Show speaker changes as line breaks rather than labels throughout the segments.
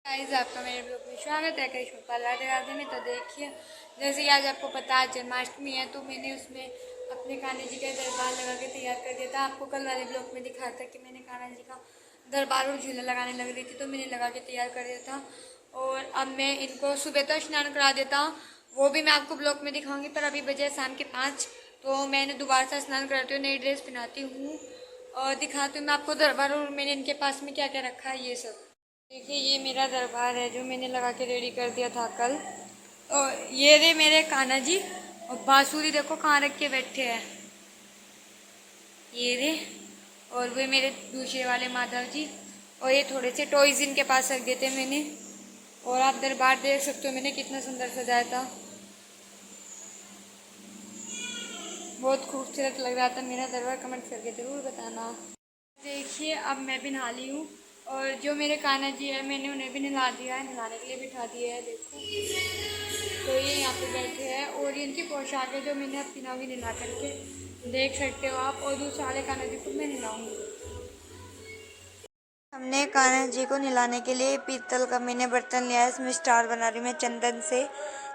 Guys आपका मेरे blog में स्वागत है। करिश्मा पार्लर राधे में। तो देखिए, जैसे कि आज आपको पता है जन्माष्टमी है, तो मैंने उसमें अपने कान्हा जी का दरबार लगा के तैयार कर दिया था। आपको कल वाले ब्लॉग में दिखाया था कि मैंने कान्हा जी का दरबार और झूला लगाने लग रही थी, तो मैंने लगा के तैयार कर दिया था। और अब मैं इनको सुबह तो स्नान करा देता हूँ, वो भी मैं आपको ब्लॉग में दिखाऊंगी। पर अभी बजे शाम के 5, तो मैंने दोबारा से स्नान कराती हूँ, नई ड्रेस पहनाती हूँ और दिखाती हूँ मैं आपको दरबार और मैंने इनके पास में क्या क्या रखा है ये सब। देखिए, ये मेरा दरबार है जो मैंने लगा के रेडी कर दिया था कल। और ये रे मेरे कान्हा जी, और बांसुरी देखो कहाँ रख के बैठे हैं, ये रे। और वे मेरे दूसरे वाले माधव जी, और ये थोड़े से टॉयज इनके पास रख देते मैंने। और आप दरबार देख सकते हो मैंने कितना सुंदर सजाया था, बहुत खूबसूरत लग रहा था मेरा दरबार। कमेंट करके ज़रूर बताना। देखिए, अब मैं भी नहा ली हूँ और जो मेरे कान्हा जी है मैंने उन्हें भी नहला दिया है, नहलाने के लिए बिठा दिया है। देखो, तो ये यहाँ पे बैठे हैं और ये इनकी पोशाक है जो मैंने अपनी नावी नहला करके देख सकते हो आप। और दूसरे वाले कान्हा जी को मैं नहलाऊंगी। हमने कान्हा जी को नहलाने के लिए पीतल का मैंने बर्तन लिया है, इसमें स्टार बना रही हूँ मैं चंदन से।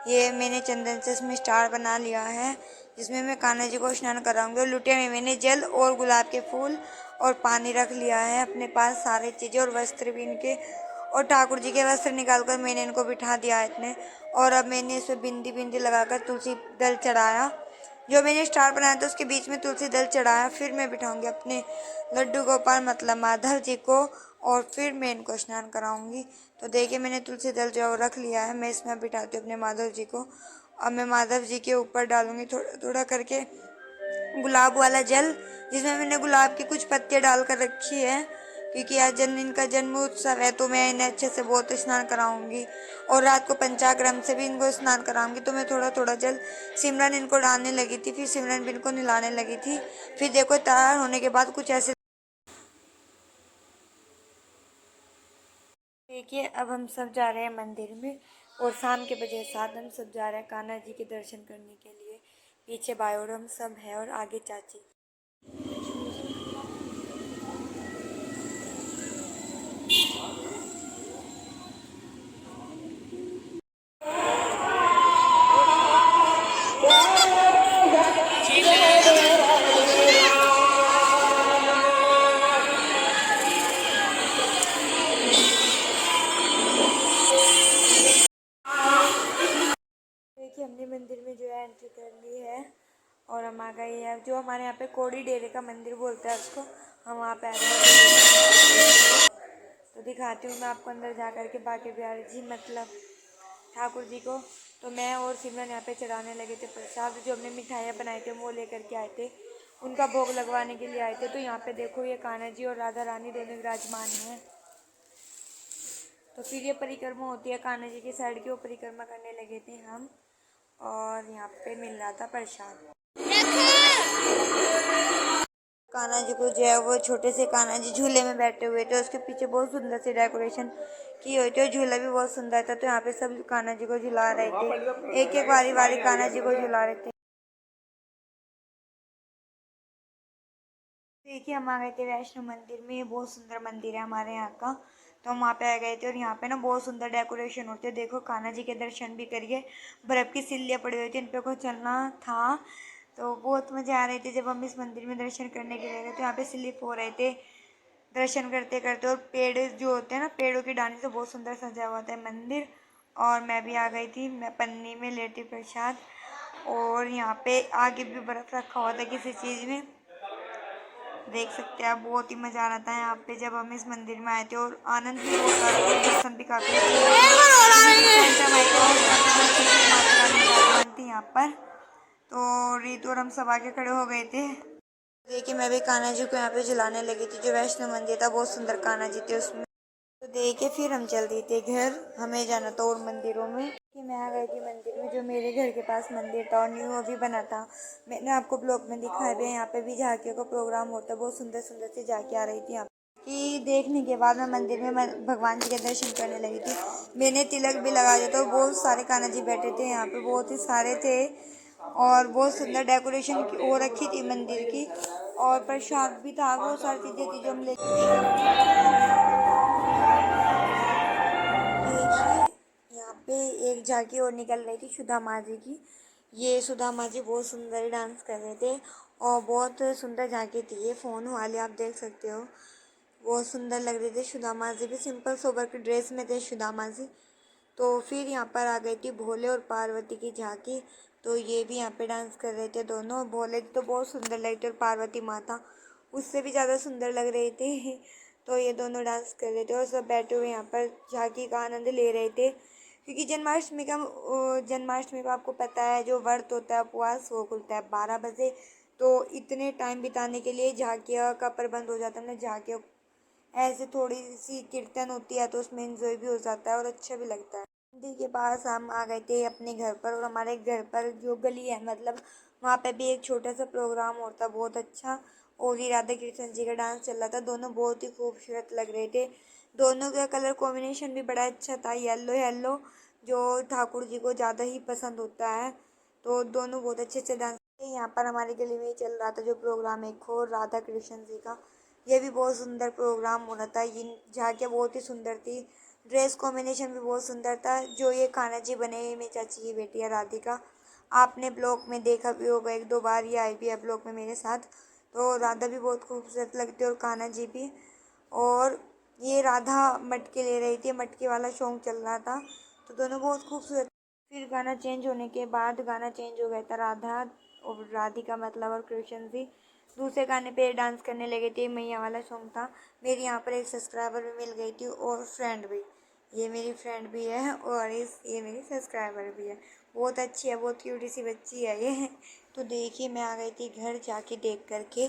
ये मैंने चंदन से इसमें स्टार बना लिया है, जिसमें मैं कान्हा जी को स्नान कराऊंगी। और लुटिया में मैंने जल और गुलाब के फूल और पानी रख लिया है अपने पास, सारी चीज़ें और वस्त्र भी इनके। और ठाकुर जी के वस्त्र निकाल कर मैंने इनको बिठा दिया है इतने। और अब मैंने इसमें बिंदी बिंदी लगाकर तुलसी दल चढ़ाया, जो मैंने स्टार बनाया था उसके बीच में तुलसी दल चढ़ाया। फिर मैं बिठाऊंगी अपने लड्डू गोपाल मतलब माधव जी को, और फिर मैं इनको स्नान कराऊंगी। तो देखिए, मैंने तुलसी दल जो रख लिया है, मैं इसमें बिठाती हूँ अपने माधव जी को। अब मैं माधव जी के ऊपर डालूंगी थोड़ा थोड़ा करके गुलाब वाला जल, जिसमें मैंने गुलाब की कुछ पत्तियाँ डालकर रखी है, क्योंकि आज इनका जन्म उत्सव है, तो मैं इन्हें अच्छे से बहुत स्नान कराऊंगी। और रात को पंचाक्रम से भी इनको स्नान कराऊंगी। तो मैं थोड़ा थोड़ा जल सिमरन इनको डालने लगी थी, फिर सिमरन भी इनको नहलाने लगी थी। फिर देखो, तैयार होने के बाद कुछ ऐसे। देखिए, अब हम सब जा रहे हैं मंदिर में और शाम के बजे 7 हम सब जा रहे हैं कान्हा जी के दर्शन करने के लिए। पीछे भाई और हम सब हैं और आगे चाची। देखिए, हमने मंदिर में जो है एंट्री कर ली है और हम आ गए हैं जो हमारे यहाँ पे कोड़ी डेरे का मंदिर बोलते हैं उसको, हम वहाँ पे आ गए। तो दिखाती हूँ मैं आपको अंदर जा कर के बाके बिहारी जी मतलब ठाकुर जी को। तो मैं और सिमरन यहाँ पे चढ़ाने लगे थे प्रसाद, जो हमने मिठाइयाँ बनाए थे वो लेकर के आए थे, उनका भोग लगवाने के लिए आए थे। तो यहाँ पे देखो, ये कान्हा जी और राधा रानी दोनों विराजमान हैं। तो फिर ये परिक्रमा होती है कान्हा जी की साइड की, वो परिक्रमा करने लगे थे हम। और यहाँ पे मिल रहा था प्रसाद। कान्हा जी को जो है वो छोटे से कान्हा जी झूले में बैठे हुए थे, उसके पीछे बहुत सुंदर सी डेकोरेशन की हुई थी और झूला भी बहुत सुंदर था। तो यहाँ पे सब कान्हा जी को झुला रहे थे, एक एक बारी बारी कान्हा जी को झुला रहे थे। देखिए, हम आ गए थे वैष्णो मंदिर में, ये बहुत सुंदर मंदिर है हमारे यहाँ का। तो हम वहाँ पे आ गए थे और यहाँ पे ना बहुत सुंदर डेकोरेशन होते हैं। देखो, कान्हा जी के दर्शन भी करिए, बर्फ़ की सिल्लियाँ पड़ी हुई थी, इन पे को चलना था। तो बहुत मज़ा आ रही थी जब हम इस मंदिर में दर्शन करने के लिए गए। तो यहाँ पे स्लिप हो रहे थे दर्शन करते करते। और पेड़ जो होते हैं ना, पेड़ों की डाली से बहुत सुंदर सजा हुआ था मंदिर। और मैं भी आ गई थी, मैं पन्नी में लेटी प्रसाद। और यहाँ पे आगे भी बर्फ़ रखा हुआ था किसी चीज़ में, देख सकते हैं आप। बहुत ही मज़ा आ रहा था यहाँ पे जब हम इस मंदिर में आए थे, और आनंद भी बहुत आ रहा था, दर्शन भी काफ़ी थी यहाँ पर। तो रीतु और हम सब आगे खड़े हो गए थे। देखिए, मैं भी कान्हा जी को यहाँ पे जलाने लगी थी, जो वैष्णो मंदिर था बहुत सुंदर कान्हा जी थे उसमें। तो देखिए, फिर हम चल दिए थे घर, हमें जाना था और मंदिरों में। कि मैं आ गई थी मंदिर में, जो मेरे घर के पास मंदिर था और न्यू अभी बना था। मैंने आपको ब्लॉग में दिखाया भी है, यहाँ पे भी झांकियों का प्रोग्राम होता है, बहुत सुंदर सुंदर सी झांकी आ रही थी यहाँ कि देखने के बाद मैं मंदिर में भगवान जी के दर्शन करने लगी थी। मैंने तिलक भी लगा दिया, तो बहुत सारे कान्हा जी बैठे थे यहाँ पे, बहुत ही सारे थे। और बहुत सुंदर डेकोरेशन हो रखी थी मंदिर की, और प्रसाद भी था, बहुत सारी चीज़ें थी जो हम ले। झांकी और निकल रही थी सुधा माँ जी की। ये सुधा माँ जी बहुत सुंदर डांस कर रहे थे और बहुत सुंदर झांकी थी ये, फ़ोन वाले आप देख सकते हो। बहुत सुंदर लग रहे थे सुधा माँ जी भी, सिंपल सोबर की ड्रेस में थे सुधा माँ जी। तो फिर यहाँ पर आ गई थी भोले और पार्वती की झांकी। तो ये भी यहाँ पे डांस कर रहे थे दोनों। भोले तो बहुत सुंदर लग रहे थे और पार्वती माता उससे भी ज़्यादा सुंदर लग रही थी। तो ये दोनों डांस कर रहे थे और सब बैठे हुए यहाँ पर झांकी का आनंद ले रहे थे, क्योंकि जन्माष्टमी का आपको पता है जो व्रत होता है, उपवास, वो खुलता है 12 बजे। तो इतने टाइम बिताने के लिए झांकियाँ का प्रबंध हो जाता है। मतलब झांकियाँ ऐसे थोड़ी सी कीर्तन होती है तो उसमें एंजॉय भी हो जाता है और अच्छा भी लगता है। मंदिर के पास हम आ गए थे अपने घर पर, और हमारे घर पर जो गली है मतलब वहाँ पे भी एक छोटा सा प्रोग्राम होता, बहुत अच्छा। और ये राधा कृष्ण जी का डांस चल रहा था, दोनों बहुत ही खूबसूरत लग रहे थे। दोनों का कलर कॉम्बिनेशन भी बड़ा अच्छा था, येलो येलो, जो ठाकुर जी को ज़्यादा ही पसंद होता है। तो दोनों बहुत अच्छे से डांस। यहाँ पर हमारी गली में ही चल रहा था जो प्रोग्राम, एक और राधा कृष्ण जी का, ये भी बहुत सुंदर प्रोग्राम हो रहा था। ये झांकियाँ बहुत ही सुंदर थी, ड्रेस कॉम्बिनेशन भी बहुत सुंदर था। जो ये कान्हा जी बने, ये मेरी चाची की बेटी है राधिका, आपने ब्लॉग में देखा भी होगा, 1-2 बार ये आई भी है ब्लॉग में मेरे साथ। तो राधा भी बहुत खूबसूरत लगती है और कान्हा जी भी। और ये राधा मटके ले रही थी, मटके वाला सॉन्ग चल रहा था, तो दोनों बहुत खूबसूरत। फिर गाना चेंज होने के बाद गाना चेंज हो गया था, राधा और राधिका मतलब और कृष्ण जी दूसरे गाने पे डांस करने लगे थे, मैया वाला सॉन्ग था। मेरी यहाँ पर एक सब्सक्राइबर भी मिल गई थी और फ्रेंड भी, ये मेरी फ्रेंड भी है और ये मेरी सब्सक्राइबर भी है। बहुत अच्छी है, बहुत क्यूटी सी बच्ची है ये। तो देखिए मैं आ गई थी घर जाके देख करके,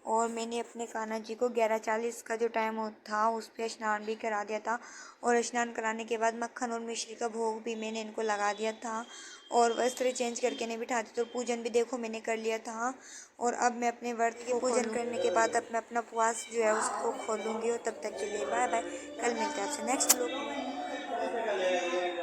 और मैंने अपने कान्हा जी को 11:40 का जो टाइम था उस पर स्नान भी करा दिया था। और स्नान कराने के बाद मक्खन और मिश्री का भोग भी मैंने इनको लगा दिया था, और वस्त्र चेंज करके नहीं बिठा दी। तो पूजन भी देखो मैंने कर लिया था। और अब मैं अपने व्रत की पूजन करने के बाद अपना उपवास जो है उसको खोलूँगी। और तब तक के लिए बाय बाय, कल मिलते हैं आपसे नेक्स्ट ब्लॉग में।